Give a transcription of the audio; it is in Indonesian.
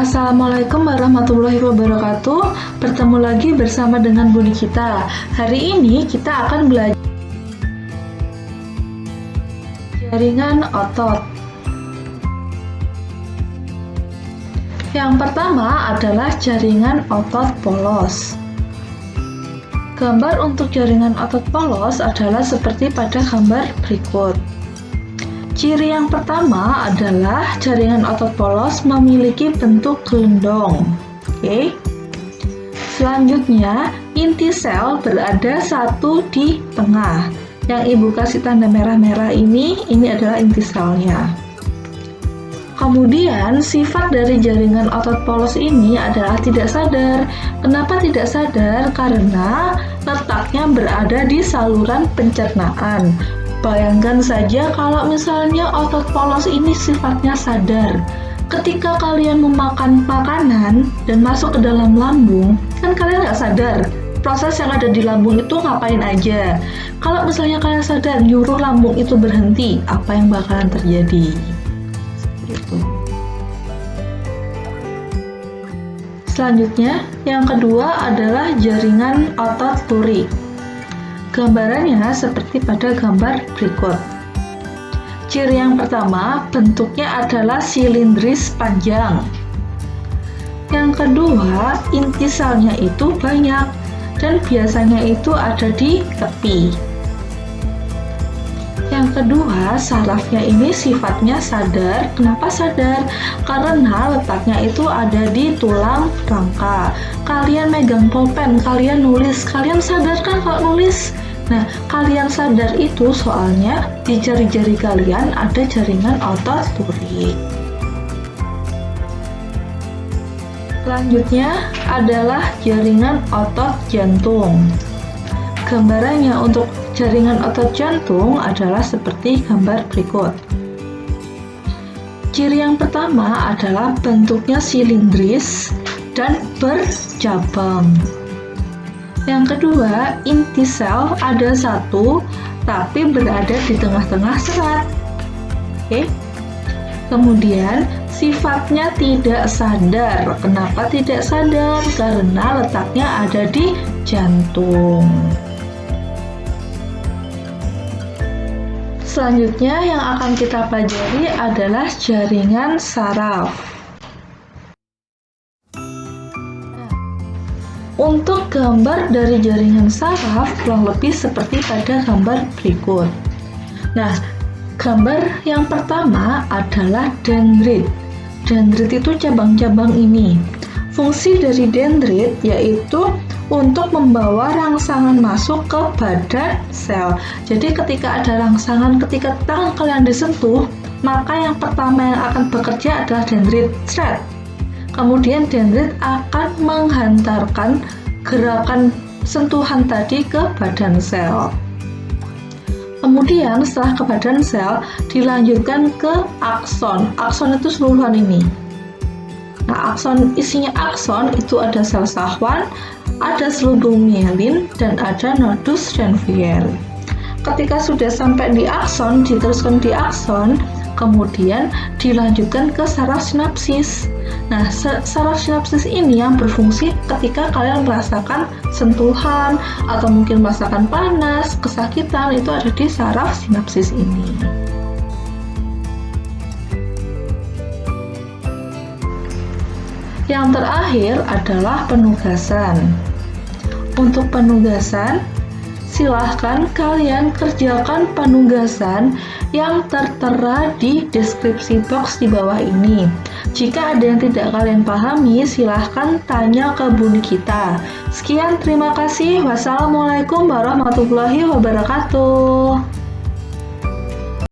Assalamualaikum warahmatullahi wabarakatuh. Bertemu lagi bersama dengan Budi kita. Hari ini kita akan belajar jaringan otot. Yang pertama adalah jaringan otot polos. Gambar untuk jaringan otot polos adalah seperti pada gambar berikut. Ciri yang pertama adalah jaringan otot polos memiliki bentuk gelendong. Oke. Selanjutnya, inti sel berada satu di tengah. Yang Ibu kasih tanda merah-merah ini adalah inti selnya. Kemudian, sifat dari jaringan otot polos ini adalah tidak sadar. Kenapa tidak sadar? Karena letaknya berada di saluran pencernaan. Bayangkan saja kalau misalnya otot polos ini sifatnya sadar. Ketika kalian memakan makanan dan masuk ke dalam lambung, kan kalian nggak sadar proses yang ada di lambung itu ngapain aja. Kalau misalnya kalian sadar nyuruh lambung itu berhenti, apa yang bakalan terjadi? Seperti itu. Selanjutnya, yang kedua adalah jaringan otot lurik. Gambarannya seperti pada gambar berikut. Ciri yang pertama, bentuknya adalah silindris panjang. Yang kedua, inti selnya itu banyak dan biasanya itu ada di tepi. Yang kedua, sarafnya ini sifatnya sadar. Kenapa sadar? Karena letaknya itu ada di tulang rangka. Kalian megang pulpen, kalian nulis, kalian sadar kan kalau nulis? Nah, kalian sadar itu soalnya di jari-jari kalian ada jaringan otot lurik. Selanjutnya adalah jaringan otot jantung. Gambarannya untuk jaringan otot jantung adalah seperti gambar berikut. Ciri yang pertama adalah bentuknya silindris dan bercabang. Yang kedua, inti sel ada satu, tapi berada di tengah-tengah serat. Oke. Kemudian, sifatnya tidak sadar. Kenapa tidak sadar? Karena letaknya ada di jantung. Selanjutnya yang akan kita pelajari adalah jaringan saraf. Untuk gambar dari jaringan saraf kurang lebih seperti pada gambar berikut. Nah, gambar yang pertama adalah dendrit. Dendrit itu cabang-cabang ini. Fungsi dari dendrit yaitu untuk membawa rangsangan masuk ke badan sel. Jadi ketika ada rangsangan, ketika tangan kalian disentuh, maka yang pertama yang akan bekerja adalah dendrit. Kemudian dendrit akan menghantarkan gerakan sentuhan tadi ke badan sel. Kemudian setelah ke badan sel dilanjutkan ke akson. Akson itu seluruhan ini. Nah, isinya akson itu ada sel sahwan, ada selubung mielin, dan ada nodus Ranvier. Ketika sudah sampai di akson, diteruskan di akson, kemudian dilanjutkan ke saraf sinapsis. Nah, saraf sinapsis ini yang berfungsi ketika kalian merasakan sentuhan atau mungkin merasakan panas, kesakitan, itu ada di saraf sinapsis ini. Yang terakhir adalah penugasan. Untuk penugasan, silahkan kalian kerjakan penugasan yang tertera di deskripsi box di bawah ini. Jika ada yang tidak kalian pahami, silahkan tanya ke Budi kita. Sekian, terima kasih. Wassalamualaikum warahmatullahi wabarakatuh.